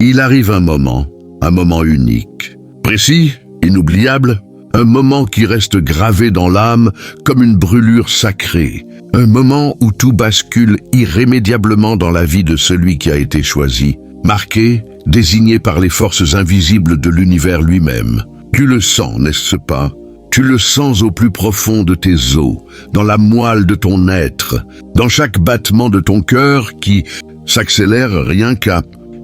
Il arrive un moment unique, précis, inoubliable, un moment qui reste gravé dans l'âme comme une brûlure sacrée, un moment où tout bascule irrémédiablement dans la vie de celui qui a été choisi, marqué, désigné par les forces invisibles de l'univers lui-même. Tu le sens, n'est-ce pas? Tu le sens au plus profond de tes os, dans la moelle de ton être, dans chaque battement de ton cœur qui s'accélère rien qu'à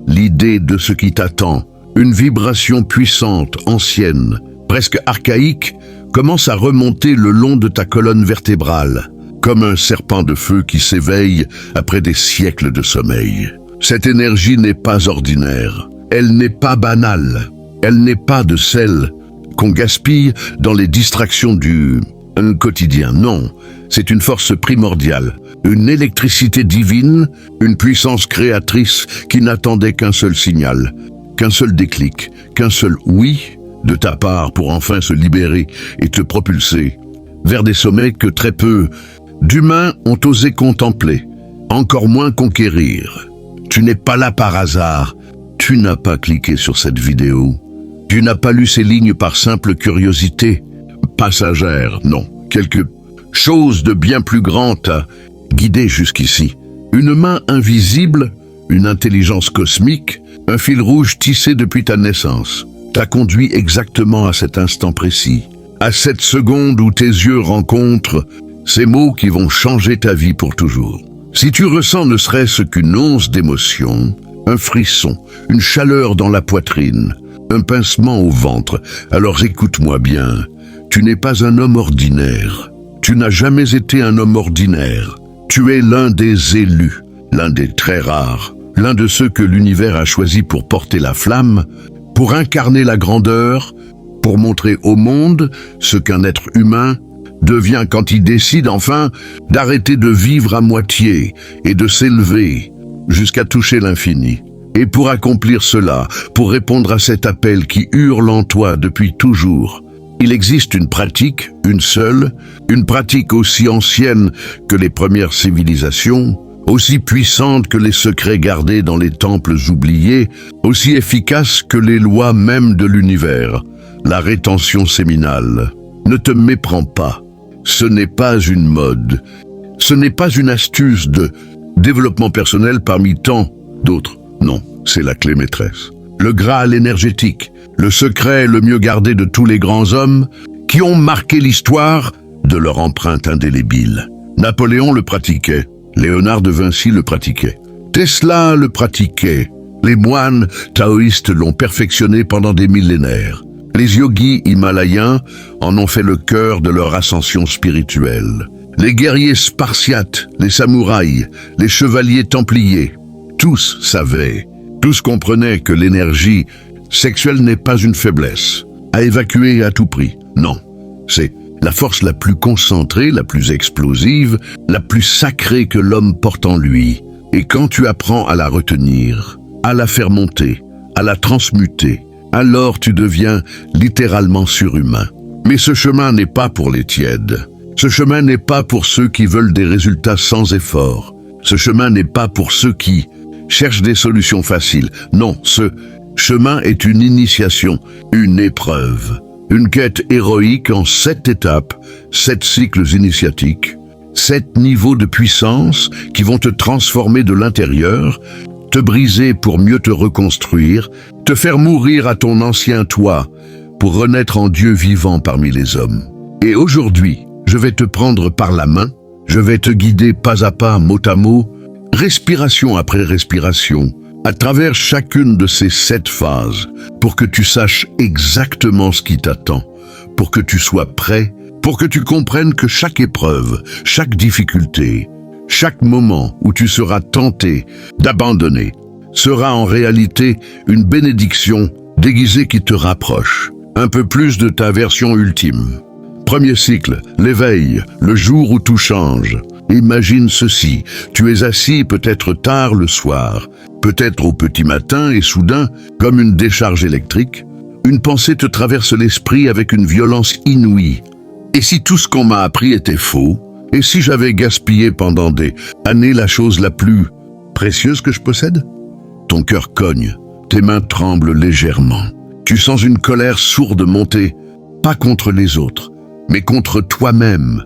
l'idée de ce qui t'attend. Une vibration puissante, ancienne, presque archaïque, commence à remonter le long de ta colonne vertébrale, comme un serpent de feu qui s'éveille après des siècles de sommeil. Cette énergie n'est pas ordinaire, elle n'est pas banale, elle n'est pas de celle qu'on gaspille dans les distractions du quotidien. Non, c'est une force primordiale, une électricité divine, une puissance créatrice qui n'attendait qu'un seul signal, qu'un seul déclic, qu'un seul oui de ta part pour enfin se libérer et te propulser vers des sommets que très peu d'humains ont osé contempler, encore moins conquérir. Tu n'es pas là par hasard, tu n'as pas cliqué sur cette vidéo. Tu n'as pas lu ces lignes par simple curiosité passagère, non. Quelque chose de bien plus grand t'a guidé jusqu'ici. Une main invisible, une intelligence cosmique, un fil rouge tissé depuis ta naissance, t'a conduit exactement à cet instant précis, à cette seconde où tes yeux rencontrent ces mots qui vont changer ta vie pour toujours. Si tu ressens ne serait-ce qu'une once d'émotion, un frisson, une chaleur dans la poitrine, un pincement au ventre, alors écoute-moi bien, tu n'es pas un homme ordinaire. Tu n'as jamais été un homme ordinaire. Tu es l'un des élus, l'un des très rares, l'un de ceux que l'univers a choisi pour porter la flamme, pour incarner la grandeur, pour montrer au monde ce qu'un être humain devient quand il décide enfin d'arrêter de vivre à moitié et de s'élever jusqu'à toucher l'infini. Et pour accomplir cela, pour répondre à cet appel qui hurle en toi depuis toujours, il existe une pratique, une seule, une pratique aussi ancienne que les premières civilisations, aussi puissante que les secrets gardés dans les temples oubliés, aussi efficace que les lois mêmes de l'univers, la rétention séminale. Ne te méprends pas, ce n'est pas une mode, ce n'est pas une astuce de développement personnel parmi tant d'autres. Non, c'est la clé maîtresse. Le Graal énergétique, le secret le mieux gardé de tous les grands hommes qui ont marqué l'histoire de leur empreinte indélébile. Napoléon le pratiquait, Léonard de Vinci le pratiquait, Tesla le pratiquait, les moines taoïstes l'ont perfectionné pendant des millénaires. Les yogis himalayens en ont fait le cœur de leur ascension spirituelle. Les guerriers spartiates, les samouraïs, les chevaliers templiers, tous savaient, tous comprenaient que l'énergie sexuelle n'est pas une faiblesse, à évacuer à tout prix. Non, c'est la force la plus concentrée, la plus explosive, la plus sacrée que l'homme porte en lui. Et quand tu apprends à la retenir, à la faire monter, à la transmuter, alors tu deviens littéralement surhumain. Mais ce chemin n'est pas pour les tièdes. Ce chemin n'est pas pour ceux qui veulent des résultats sans effort. Ce chemin n'est pas pour ceux qui cherchent des solutions faciles. Non, ce chemin est une initiation, une épreuve, une quête héroïque en 7 étapes, 7 cycles initiatiques, 7 niveaux de puissance qui vont te transformer de l'intérieur, te briser pour mieux te reconstruire, te faire mourir à ton ancien toi pour renaître en Dieu vivant parmi les hommes. Et aujourd'hui, je vais te prendre par la main, je vais te guider pas à pas, mot à mot, respiration après respiration, à travers chacune de ces 7 phases, pour que tu saches exactement ce qui t'attend, pour que tu sois prêt, pour que tu comprennes que chaque épreuve, chaque difficulté, chaque moment où tu seras tenté d'abandonner sera en réalité une bénédiction déguisée qui te rapproche un peu plus de ta version ultime. Premier cycle, l'éveil, le jour où tout change. Imagine ceci, tu es assis peut-être tard le soir, peut-être au petit matin et soudain, comme une décharge électrique, une pensée te traverse l'esprit avec une violence inouïe. Et si tout ce qu'on m'a appris était faux? Et si j'avais gaspillé pendant des années la chose la plus précieuse que je possède? Ton cœur cogne, Tes mains tremblent légèrement. Tu sens une colère sourde monter, pas contre les autres, mais contre toi-même,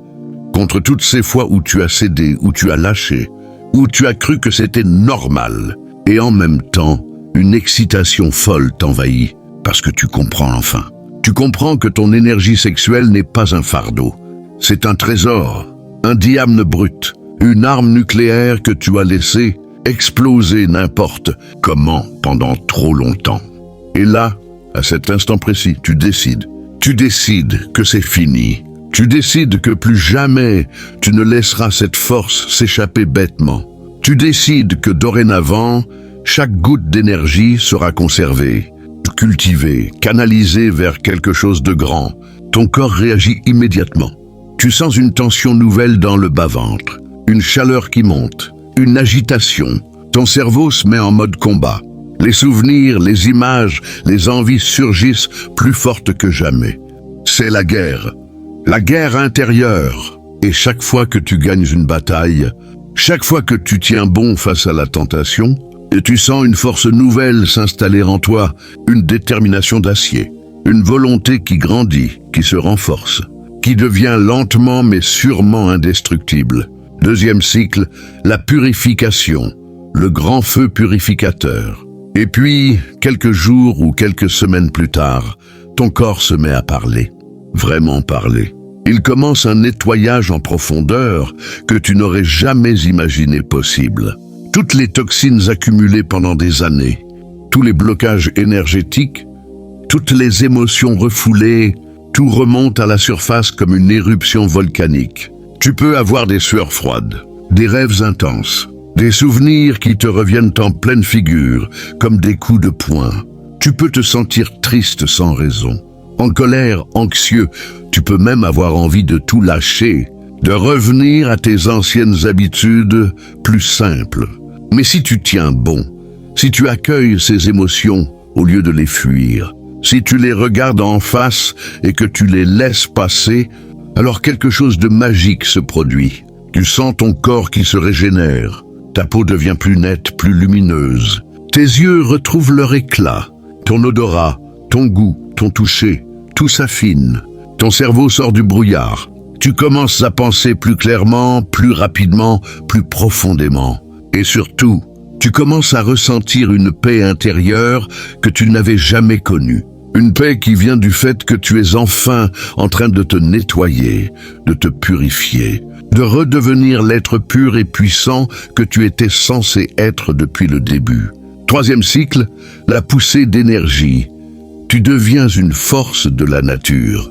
contre toutes ces fois où tu as cédé, où tu as lâché, où tu as cru que c'était normal. Et en même temps, une excitation folle t'envahit, parce que tu comprends enfin. Tu comprends que ton énergie sexuelle n'est pas un fardeau. C'est un trésor, un diamant brut, une arme nucléaire que tu as laissée exploser n'importe comment pendant trop longtemps. Et là, à cet instant précis, tu décides que c'est fini. Tu décides que plus jamais tu ne laisseras cette force s'échapper bêtement. Tu décides que dorénavant, chaque goutte d'énergie sera conservée, cultivée, canalisée vers quelque chose de grand. Ton corps réagit immédiatement. Tu sens une tension nouvelle dans le bas-ventre, une chaleur qui monte, une agitation. Ton cerveau se met en mode combat. Les souvenirs, les images, les envies surgissent plus fortes que jamais. C'est la guerre intérieure. Et chaque fois que tu gagnes une bataille, chaque fois que tu tiens bon face à la tentation, et tu sens une force nouvelle s'installer en toi, une détermination d'acier, une volonté qui grandit, qui se renforce, qui devient lentement mais sûrement indestructible. Deuxième cycle, la purification, le grand feu purificateur. Et puis, quelques jours ou quelques semaines plus tard, ton corps se met à parler, vraiment parler. Il commence un nettoyage en profondeur que tu n'aurais jamais imaginé possible. Toutes les toxines accumulées pendant des années, tous les blocages énergétiques, toutes les émotions refoulées, tout remonte à la surface comme une éruption volcanique. Tu peux avoir des sueurs froides, des rêves intenses, des souvenirs qui te reviennent en pleine figure, comme des coups de poing. Tu peux te sentir triste sans raison, en colère, anxieux. Tu peux même avoir envie de tout lâcher, de revenir à tes anciennes habitudes plus simples. Mais si tu tiens bon, si tu accueilles ces émotions au lieu de les fuir, si tu les regardes en face et que tu les laisses passer, alors quelque chose de magique se produit. Tu sens ton corps qui se régénère, ta peau devient plus nette, plus lumineuse. Tes yeux retrouvent leur éclat, ton odorat, ton goût, ton toucher, tout s'affine. Ton cerveau sort du brouillard. Tu commences à penser plus clairement, plus rapidement, plus profondément. Et surtout, tu commences à ressentir une paix intérieure que tu n'avais jamais connue. Une paix qui vient du fait que tu es enfin en train de te nettoyer, de te purifier, de redevenir l'être pur et puissant que tu étais censé être depuis le début. Troisième cycle, la poussée d'énergie. Tu deviens une force de la nature.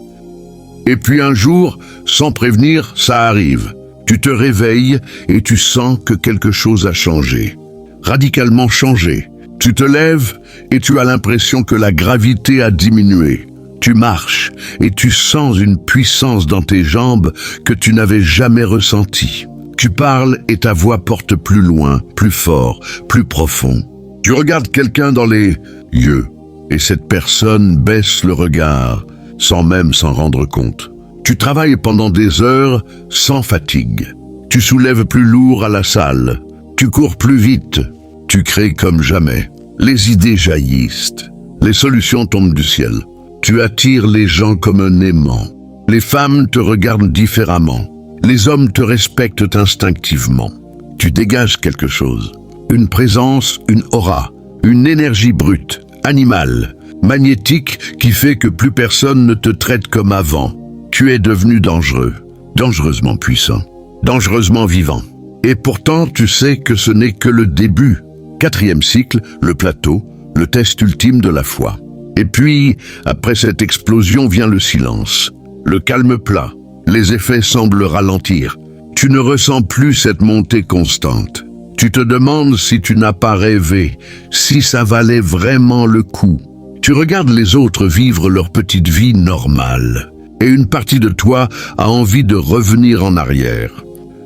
Et puis un jour, sans prévenir, ça arrive. Tu te réveilles et tu sens que quelque chose a changé. Radicalement changé. Tu te lèves et tu as l'impression que la gravité a diminué. Tu marches et tu sens une puissance dans tes jambes que tu n'avais jamais ressentie. Tu parles et ta voix porte plus loin, plus fort, plus profond. Tu regardes quelqu'un dans les yeux et cette personne baisse le regard sans même s'en rendre compte. Tu travailles pendant des heures sans fatigue. Tu soulèves plus lourd à la salle. Tu cours plus vite. Tu crées comme jamais. Les idées jaillissent. Les solutions tombent du ciel. Tu attires les gens comme un aimant. Les femmes te regardent différemment. Les hommes te respectent instinctivement. Tu dégages quelque chose. Une présence, une aura, une énergie brute, animale, magnétique qui fait que plus personne ne te traite comme avant. Tu es devenu dangereux, dangereusement puissant, dangereusement vivant. Et pourtant, tu sais que ce n'est que le début. Quatrième cycle, le plateau, le test ultime de la foi. Et puis, après cette explosion vient le silence, le calme plat. Les effets semblent ralentir. Tu ne ressens plus cette montée constante. Tu te demandes si tu n'as pas rêvé, si ça valait vraiment le coup. Tu regardes les autres vivre leur petite vie normale. Et une partie de toi a envie de revenir en arrière.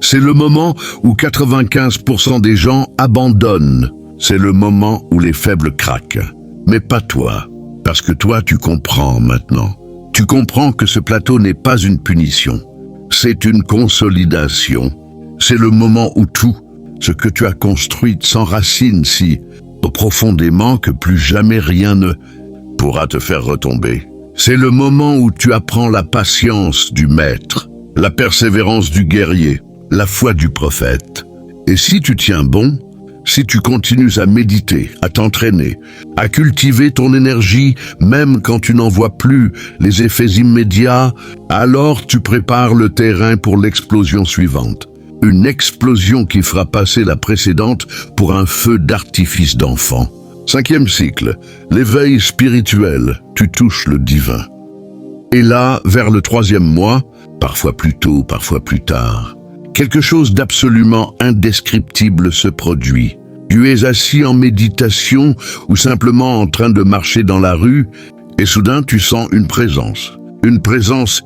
C'est le moment où 95% des gens abandonnent. C'est le moment où les faibles craquent. Mais pas toi, parce que toi tu comprends maintenant. Tu comprends que ce plateau n'est pas une punition. C'est une consolidation. C'est le moment où tout, ce que tu as construit s'enracine si profondément que plus jamais rien ne pourra te faire retomber. C'est le moment où tu apprends la patience du maître, la persévérance du guerrier, la foi du prophète. Et si tu tiens bon, si tu continues à méditer, à t'entraîner, à cultiver ton énergie, même quand tu n'en vois plus les effets immédiats, alors tu prépares le terrain pour l'explosion suivante. Une explosion qui fera passer la précédente pour un feu d'artifice d'enfant. 5e cycle, l'éveil spirituel, tu touches le divin. Et là, vers le 3e mois, parfois plus tôt, parfois plus tard, quelque chose d'absolument indescriptible se produit. Tu es assis en méditation ou simplement en train de marcher dans la rue et soudain tu sens une présence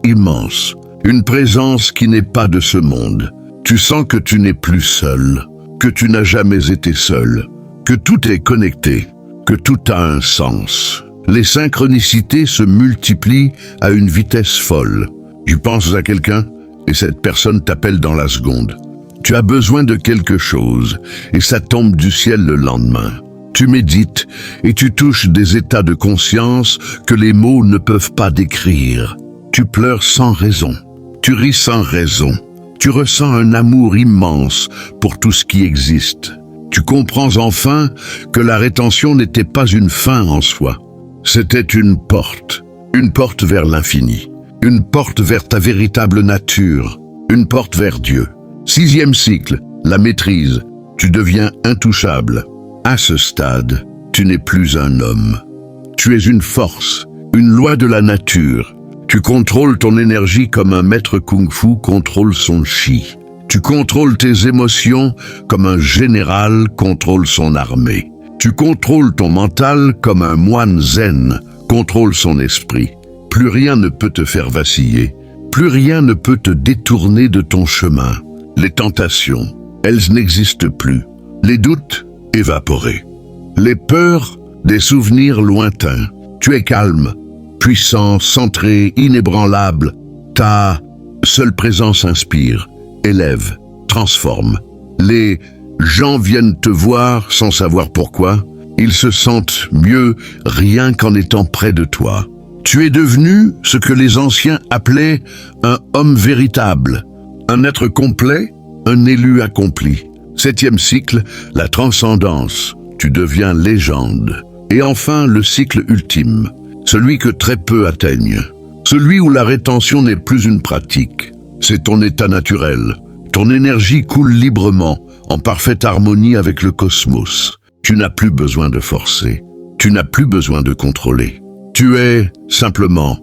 immense, une présence qui n'est pas de ce monde. Tu sens que tu n'es plus seul, que tu n'as jamais été seul, que tout est connecté, que tout a un sens. Les synchronicités se multiplient à une vitesse folle. Tu penses à quelqu'un et cette personne t'appelle dans la seconde. Tu as besoin de quelque chose et ça tombe du ciel le lendemain. Tu médites et tu touches des états de conscience que les mots ne peuvent pas décrire. Tu pleures sans raison, tu ris sans raison. Tu ressens un amour immense pour tout ce qui existe. Tu comprends enfin que la rétention n'était pas une fin en soi. C'était une porte vers l'infini, une porte vers ta véritable nature, une porte vers Dieu. 6e cycle, la maîtrise, tu deviens intouchable. À ce stade, tu n'es plus un homme. Tu es une force, une loi de la nature. Tu contrôles ton énergie comme un maître kung-fu contrôle son chi. Tu contrôles tes émotions comme un général contrôle son armée. Tu contrôles ton mental comme un moine zen contrôle son esprit. Plus rien ne peut te faire vaciller. Plus rien ne peut te détourner de ton chemin. Les tentations, elles n'existent plus. Les doutes, évaporés. Les peurs, des souvenirs lointains. Tu es calme, puissant, centré, inébranlable. Ta seule présence inspire, élève, transforme. Les gens viennent te voir sans savoir pourquoi. Ils se sentent mieux rien qu'en étant près de toi. Tu es devenu ce que les anciens appelaient un homme véritable, un être complet, un élu accompli. 7e cycle, la transcendance. Tu deviens légende. Et enfin, le cycle ultime, celui que très peu atteignent. Celui où la rétention n'est plus une pratique. C'est ton état naturel. Ton énergie coule librement, en parfaite harmonie avec le cosmos. Tu n'as plus besoin de forcer. Tu n'as plus besoin de contrôler. Tu es, simplement,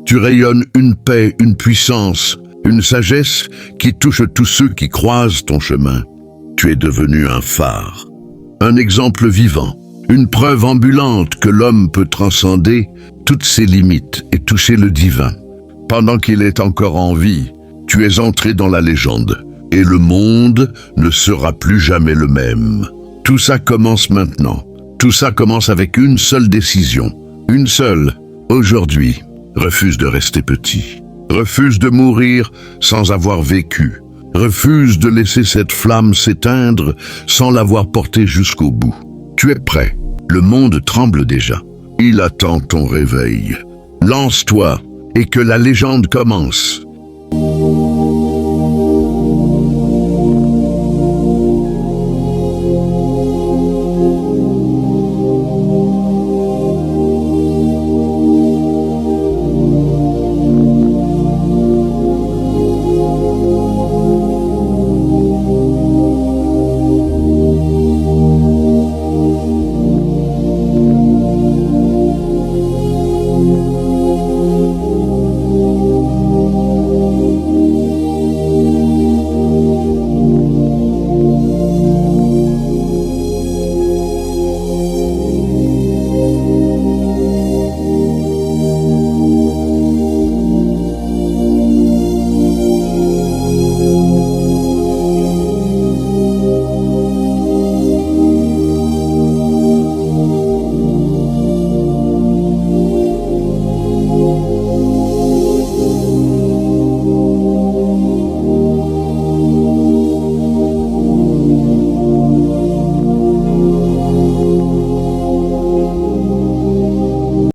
tu rayonnes une paix, une puissance, une sagesse qui touche tous ceux qui croisent ton chemin. Tu es devenu un phare, un exemple vivant, une preuve ambulante que l'homme peut transcender toutes ses limites et toucher le divin. Pendant qu'il est encore en vie, tu es entré dans la légende, et le monde ne sera plus jamais le même. Tout ça commence maintenant. Tout ça commence avec une seule décision. Une seule, aujourd'hui, refuse de rester petit. Refuse de mourir sans avoir vécu. Refuse de laisser cette flamme s'éteindre sans l'avoir portée jusqu'au bout. Tu es prêt. Le monde tremble déjà. Il attend ton réveil. Lance-toi et que la légende commence.